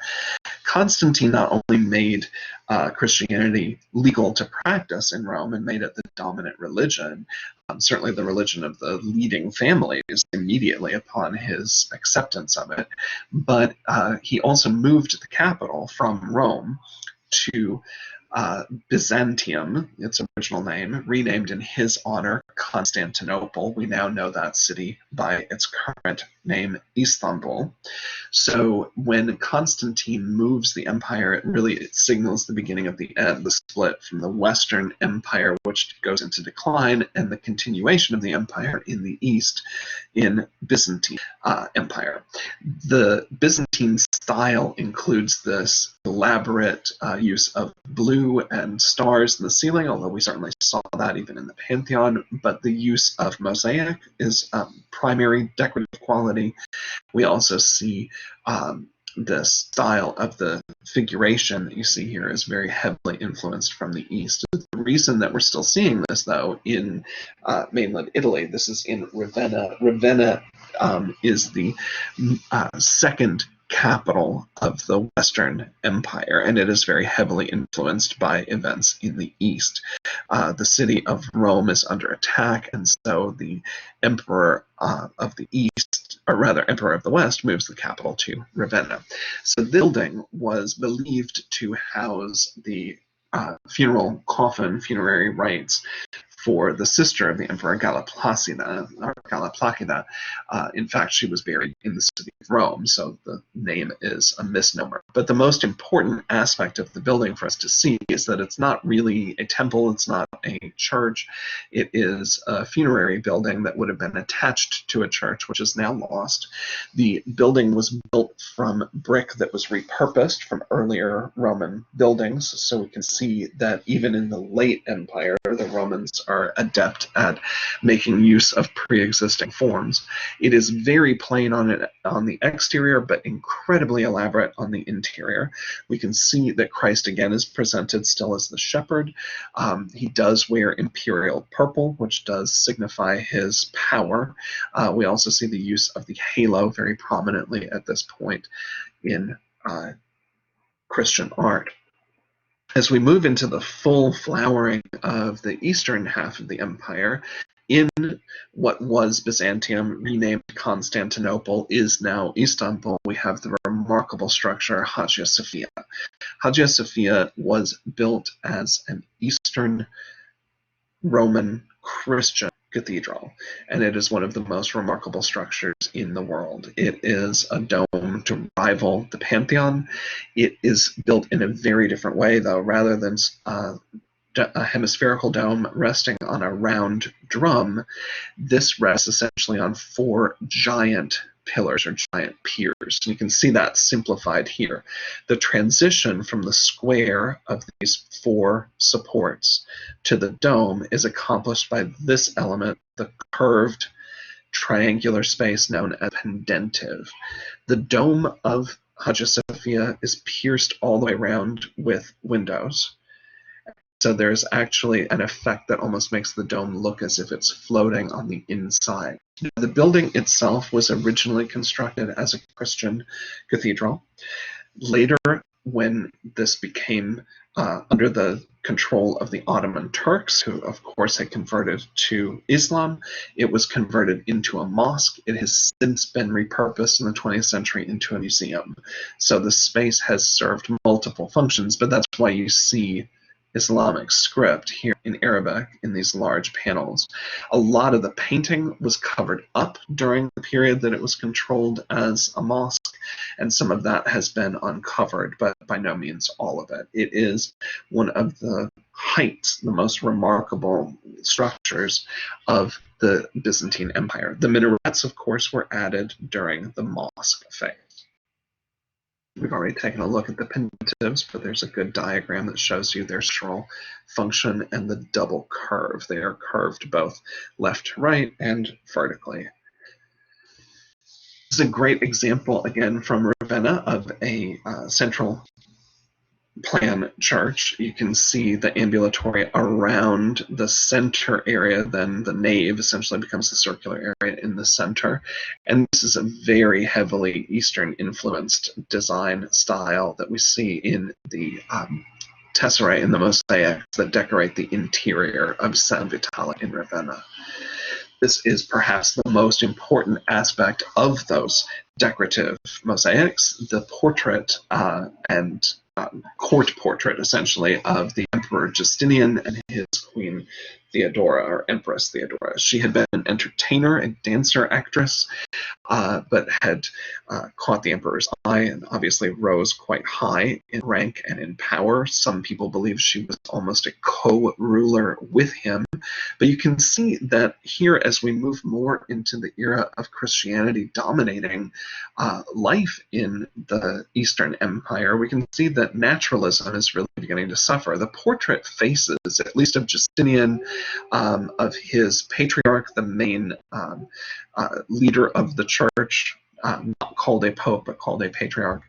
Constantine not only made Christianity legal to practice in Rome and made it the dominant religion, certainly the religion of the leading families immediately upon his acceptance of it, but he also moved the capital from Rome to Byzantium, its original name, renamed in his honor, Constantinople. We now know that city by its current name, Istanbul. So when Constantine moves the empire, it signals the beginning of the end, the split from the Western Empire, which goes into decline, and the continuation of the empire in the East in Byzantine Empire. The Byzantine style includes this elaborate use of blue and stars in the ceiling, although we certainly saw that even in the Pantheon, but the use of mosaic is primary decorative quality. We also see the style of the figuration that you see here is very heavily influenced from the East. The reason that we're still seeing this, though, in mainland Italy, this is in Ravenna. Ravenna is the second capital of the Western Empire, and it is very heavily influenced by events in the East. The city of Rome is under attack, and so the emperor of the East, or rather emperor of the West, moves the capital to Ravenna. So the building was believed to house the funerary rites for the sister of the emperor, Galla Placida. In fact, she was buried in the city of Rome, so the name is a misnomer. But the most important aspect of the building for us to see is that it's not really a temple, it's not a church, it is a funerary building that would have been attached to a church, which is now lost. The building was built from brick that was repurposed from earlier Roman buildings, so we can see that even in the late empire, the Romans are adept at making use of pre-existing forms. It is very plain on the exterior, but incredibly elaborate on the interior. We can see that Christ again is presented still as the shepherd. He does wear imperial purple, which does signify his power. We also see the use of the halo very prominently at this point in Christian art. As we move into the full flowering of the eastern half of the empire, in what was Byzantium, renamed Constantinople, is now Istanbul, we have the remarkable structure Hagia Sophia. Hagia Sophia was built as an Eastern Roman Christian cathedral, and it is one of the most remarkable structures in the world. It is a dome to rival the Pantheon. It is built in a very different way, though. Rather than a hemispherical dome resting on a round drum, this rests essentially on four giant pillars or giant piers. And you can see that simplified here. The transition from the square of these four supports to the dome is accomplished by this element, the curved triangular space known as pendentive. The dome of Hagia Sophia is pierced all the way around with windows. So there's actually an effect that almost makes the dome look as if it's floating on the inside. The building itself was originally constructed as a Christian cathedral. Later, when this became under the control of the Ottoman Turks, who of course had converted to Islam, it was converted into a mosque. It has since been repurposed in the 20th century into a museum. So the space has served multiple functions, but that's why you see Islamic script here in Arabic in these large panels. A lot of the painting was covered up during the period that it was controlled as a mosque, and some of that has been uncovered, but by no means all of it. It is one of the heights, the most remarkable structures of the Byzantine Empire. The minarets, of course, were added during the mosque phase. We've already taken a look at the pendentives, but there's a good diagram that shows you their structural function and the double curve. They are curved both left to right and vertically. This is a great example, again, from Ravenna of a central plan church. You can see the ambulatory around the center area, then the nave essentially becomes the circular area in the center. And this is a very heavily Eastern influenced design style that we see in the tesserae and the mosaics that decorate the interior of San Vitale in Ravenna. This is perhaps the most important aspect of those decorative mosaics, the portrait and court portrait, essentially, of the Emperor Justinian and his queen Theodora, or Empress Theodora. She had been an entertainer, a dancer, actress, but had caught the emperor's eye and obviously rose quite high in rank and in power. Some people believe she was almost a co-ruler with him. But you can see that here, as we move more into the era of Christianity dominating life in the Eastern Empire, we can see that naturalism is really beginning to suffer. The portrait faces, at least of Justinian, of his patriarch, the main leader of the church, not called a pope, but called a patriarch,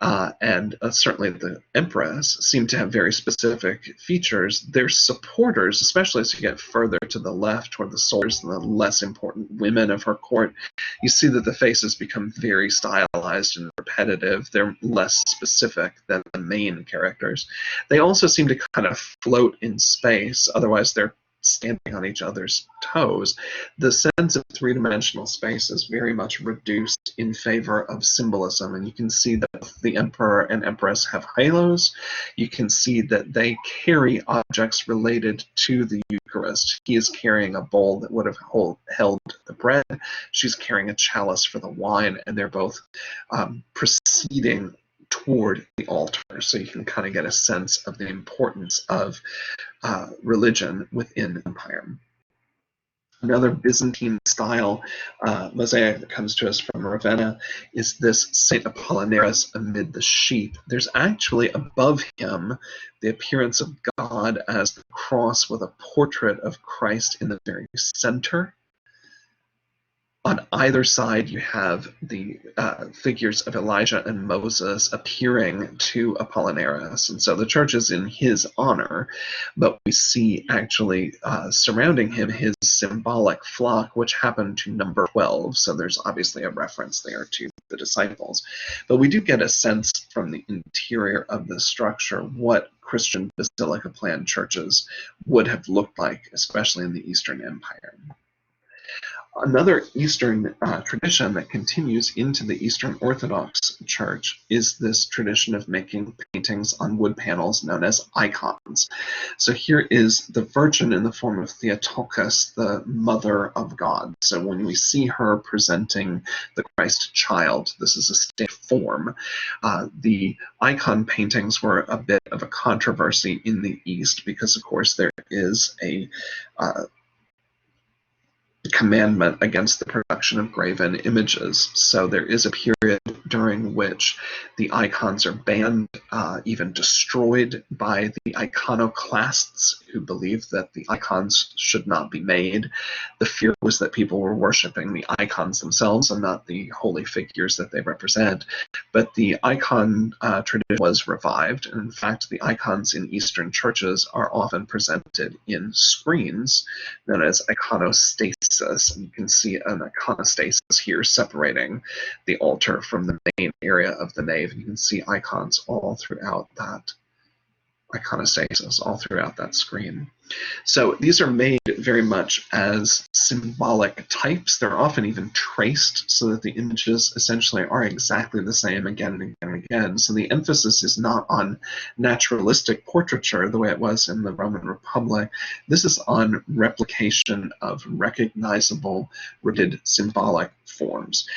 and certainly the empress, seem to have very specific features. Their supporters, especially as you get further to the left toward the soldiers and the less important women of her court, you see that the faces become very stylized and repetitive. They're less specific than the main characters. They also seem to kind of float in space, otherwise they're standing on each other's toes. The sense of three-dimensional space is very much reduced in favor of symbolism, and you can see that the emperor and empress have halos. You can see that they carry objects related to the Eucharist. He is carrying a bowl that would have held the bread. She's carrying a chalice for the wine, and they're both proceeding toward the altar, so you can kind of get a sense of the importance of religion within the empire. Another Byzantine-style mosaic that comes to us from Ravenna is this St. Apollinaris amid the sheep. There's actually above him the appearance of God as the cross with a portrait of Christ in the very center. On either side, you have the figures of Elijah and Moses appearing to Apollinaris. And so the church is in his honor, but we see actually surrounding him his symbolic flock, which happened to number 12. So there's obviously a reference there to the disciples. But we do get a sense from the interior of the structure what Christian basilica planned churches would have looked like, especially in the Eastern Empire. Another Eastern tradition that continues into the Eastern Orthodox Church is this tradition of making paintings on wood panels known as icons. So here is the Virgin in the form of Theotokos, the Mother of God. So when we see her presenting the Christ child, this is a state form. The icon paintings were a bit of a controversy in the East because, of course, there is a commandment against the production of graven images. So there is a period during which the icons are banned, even destroyed by the iconoclasts who believed that the icons should not be made. The fear was that people were worshiping the icons themselves and not the holy figures that they represent. But the icon tradition was revived, and in fact the icons in Eastern churches are often presented in screens known as iconostasis. And you can see an iconostasis here separating the altar from the main area of the nave. You can see icons all throughout that iconostasis, all throughout that screen. So these are made very much as symbolic types. They're often even traced so that the images essentially are exactly the same again and again and again. So the emphasis is not on naturalistic portraiture the way it was in the Roman Republic. This is on replication of recognizable, rigid symbolic forms.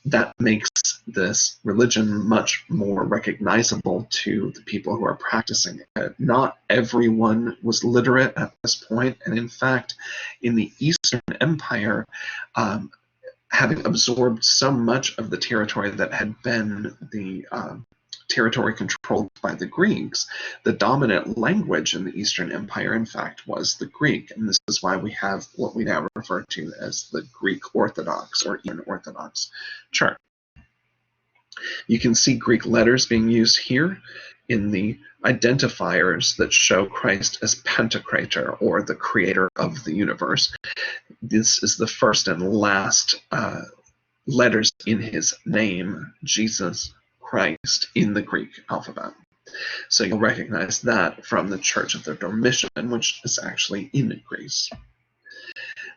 That makes this religion much more recognizable to the people who are practicing it. Not everyone was literate at this point, and in fact, in the Eastern Empire, having absorbed so much of the territory that had been the territory controlled by the Greeks, the dominant language in the Eastern Empire, in fact, was the Greek. And this is why we have what we now refer to as the Greek Orthodox or Eastern Orthodox Church. You can see Greek letters being used here in the identifiers that show Christ as Pantocrator, or the creator of the universe. This is the first and last letters in his name, Jesus Christ, in the Greek alphabet. So you'll recognize that from the Church of the Dormition, which is actually in Greece.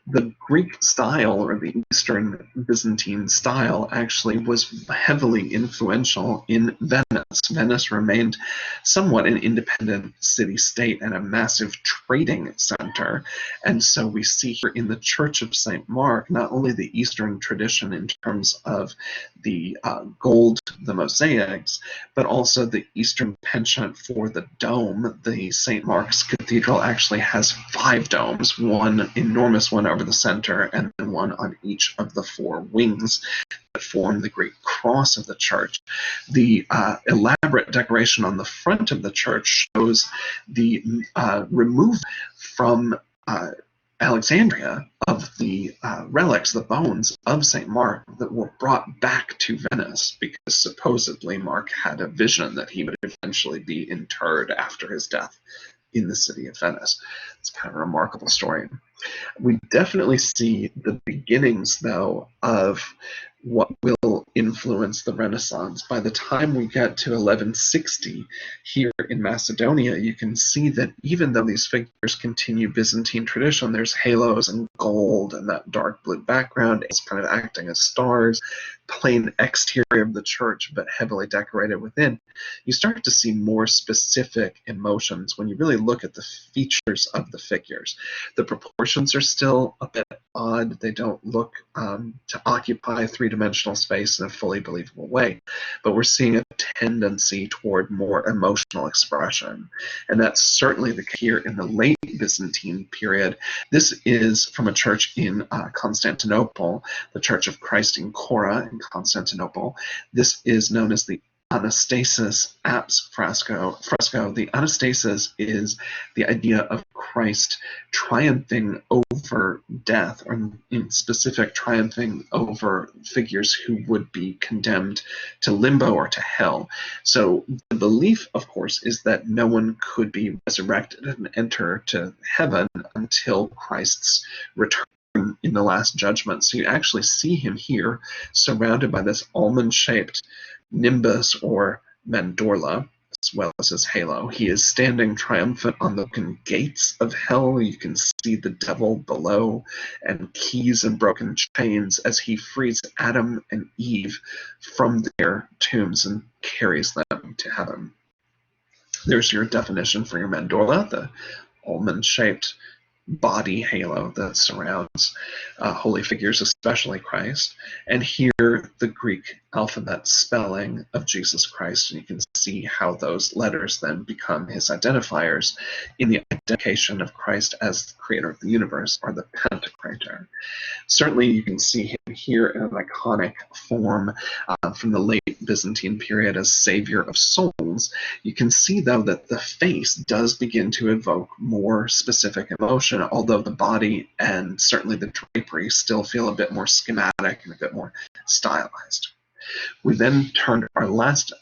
The Greek style, or the Eastern Byzantine style, actually was heavily influential in Venice. Venice remained somewhat an independent city-state and a massive trading center. And so we see here in the Church of St. Mark not only the Eastern tradition in terms of the gold, the mosaics, but also the Eastern penchant for the dome. The St. Mark's Cathedral actually has 5 domes, one enormous one over the center and then one on each of the 4 wings that form the great cross of the church. The elaborate decoration on the front of the church shows the removal from Alexandria of the relics, the bones of St. Mark that were brought back to Venice, because supposedly Mark had a vision that he would eventually be interred after his death in the city of Venice. It's kind of a remarkable story. We definitely see the beginnings, though, of what will influence the Renaissance. By the time we get to 1160 here in Macedonia, you can see that even though these figures continue Byzantine tradition, there's halos and gold and that dark blue background. It's kind of acting as stars, plain exterior of the church, but heavily decorated within. You start to see more specific emotions when you really look at the features of the figures. The proportions are still a bit odd. They don't look to occupy three-dimensional space in a fully believable way, but we're seeing a tendency toward more emotional expression, and that's certainly the case here in the late Byzantine period. This is from a church in Constantinople, the Church of Christ in Cora in Constantinople. This is known as the Anastasis apse fresco. The Anastasis is the idea of Christ triumphing over death, or in specific triumphing over figures who would be condemned to limbo or to hell. So the belief, of course, is that no one could be resurrected and enter to heaven until Christ's return in the Last Judgment. So you actually see him here surrounded by this almond-shaped nimbus or mandola, as well as his halo. He is standing triumphant on the gates of hell. You can see the devil below, and keys and broken chains as he frees Adam and Eve from their tombs and carries them to heaven. There's your definition for your mandola, the almond-shaped body halo that surrounds holy figures, especially Christ. And here the Greek alphabet spelling of Jesus Christ, and you can see how those letters then become his identifiers in the identification of Christ as the creator of the universe, or the Pantocrator. Certainly you can see him here in an iconic form from the late Byzantine period as savior of souls. You can see, though, that the face does begin to evoke more specific emotion, although the body and certainly the drapery still feel a bit more schematic and a bit more stylized. We then turned our last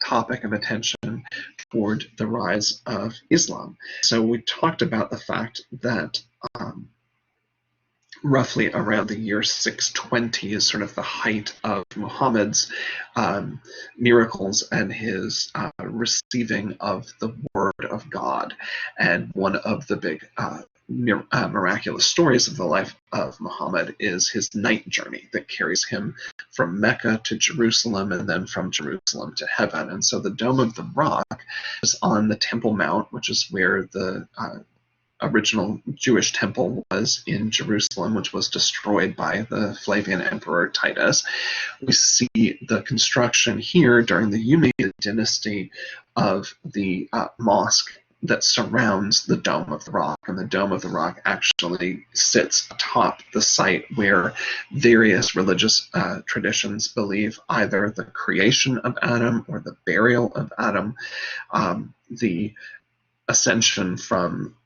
topic of attention toward the rise of Islam. So we talked about the fact that roughly around the year 620 is sort of the height of Muhammad's miracles and his receiving of the word of God. And one of the big miraculous stories of the life of Muhammad is his night journey that carries him from Mecca to Jerusalem and then from Jerusalem to heaven. And so the Dome of the Rock is on the Temple Mount, which is where the original Jewish temple was in Jerusalem, which was destroyed by the Flavian Emperor Titus. We see the construction here during the Umayyad dynasty of the mosque that surrounds the Dome of the Rock, and the Dome of the Rock actually sits atop the site where various religious traditions believe either the creation of Adam or the burial of Adam. The ascension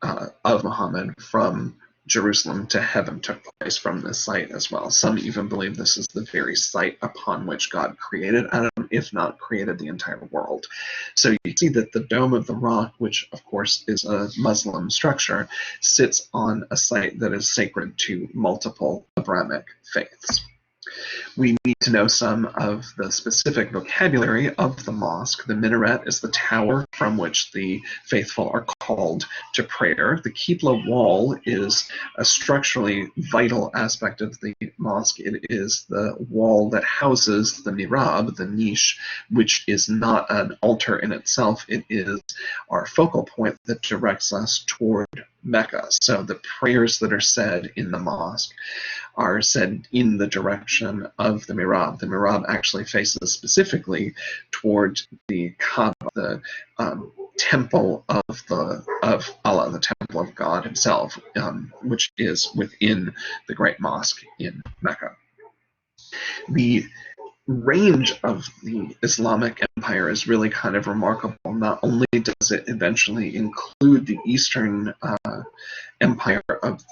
of Muhammad from Jerusalem to heaven took place from this site as well. Some even believe this is the very site upon which God created Adam, if not created the entire world. So you see that the Dome of the Rock, which of course is a Muslim structure, sits on a site that is sacred to multiple Abrahamic faiths. We need to know some of the specific vocabulary of the mosque. The minaret is the tower from which the faithful are called to prayer. The Qibla wall is a structurally vital aspect of the mosque. It is the wall that houses the mihrab, the niche, which is not an altar in itself. It is our focal point that directs us toward Mecca. So the prayers that are said in the mosque are said in the direction of the mihrab. The mihrab actually faces specifically toward the Kaaba, the temple of Allah, the temple of God himself, which is within the Great Mosque in Mecca. The range of the Islamic Empire is really kind of remarkable. Not only does it eventually include the Eastern Empire of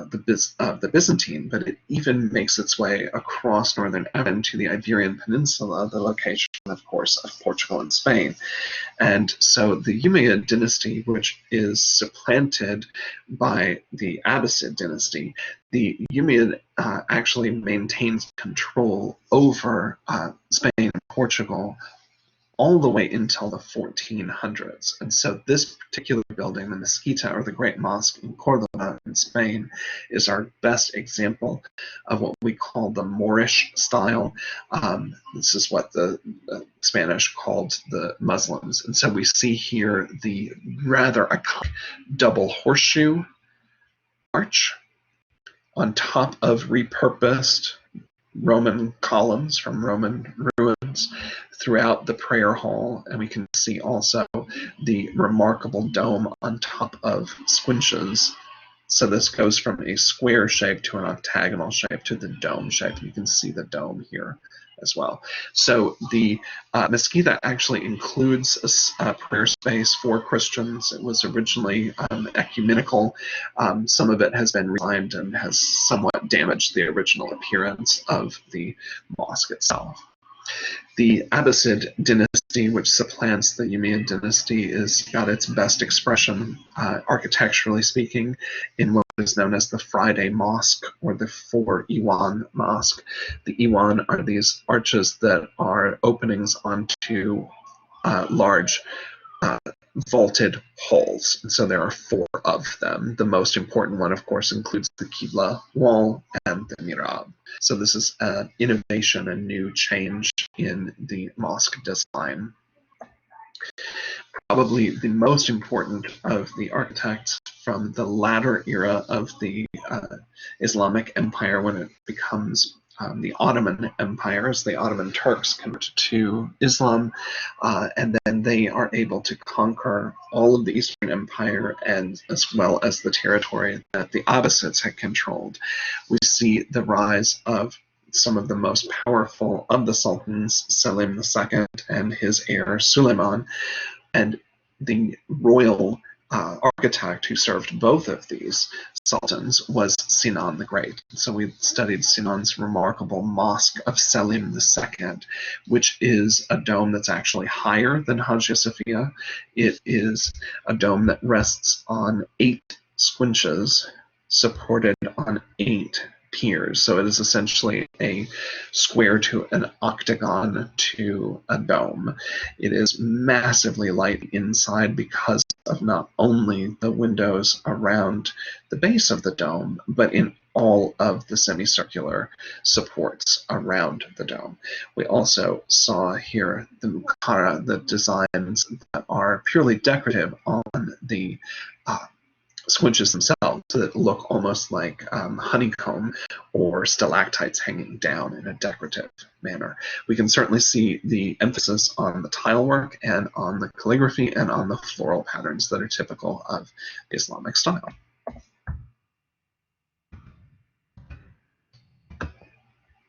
the Byzantine, but it even makes its way across northern Africa to the Iberian Peninsula, the location, of course, of Portugal and Spain. And so the Umayyad dynasty, which is supplanted by the Abbasid dynasty, the Umayyad actually maintains control over Spain and Portugal all the way until the 1400s. And so this particular building, the Mezquita, or the Great Mosque in Cordoba in Spain, is our best example of what we call the Moorish style. This is what the Spanish called the Muslims. And so we see here the rather iconic double horseshoe arch on top of repurposed Roman columns from Roman ruins throughout the prayer hall, and we can see also the remarkable dome on top of squinches. So this goes from a square shape to an octagonal shape to the dome shape. You can see the dome here as well. So the Mezquita actually includes a prayer space for Christians. It was originally ecumenical. Some of it has been refined and has somewhat damaged the original appearance of the mosque itself. The Abbasid dynasty, which supplants the Umayyad dynasty, is got its best expression, architecturally speaking, in what is known as the Friday Mosque, or the Four Iwan Mosque. The Iwan are these arches that are openings onto large vaulted halls, and so there are 4 of them. The most important one, of course, includes the Qibla wall and the mihrab. So this is an innovation, a new change in the mosque design. Probably the most important of the architects from the latter era of the Islamic Empire, when it becomes the Ottoman Empire, as the Ottoman Turks convert to Islam, and then they are able to conquer all of the Eastern Empire, and as well as the territory that the Abbasids had controlled. We see the rise of some of the most powerful of the sultans, Selim II and his heir Suleiman, and the royal architect who served both of these sultans was Sinan the Great. So we studied Sinan's remarkable Mosque of Selim II, which is a dome that's actually higher than Hagia Sophia. It is a dome that rests on 8 squinches supported on 8 piers. So it is essentially a square to an octagon to a dome. It is massively light inside because of not only the windows around the base of the dome, but in all of the semicircular supports around the dome. We also saw here the muqara, the designs that are purely decorative on the squinches themselves, that look almost like honeycomb or stalactites hanging down in a decorative manner. We can certainly see the emphasis on the tile work and on the calligraphy and on the floral patterns that are typical of the Islamic style.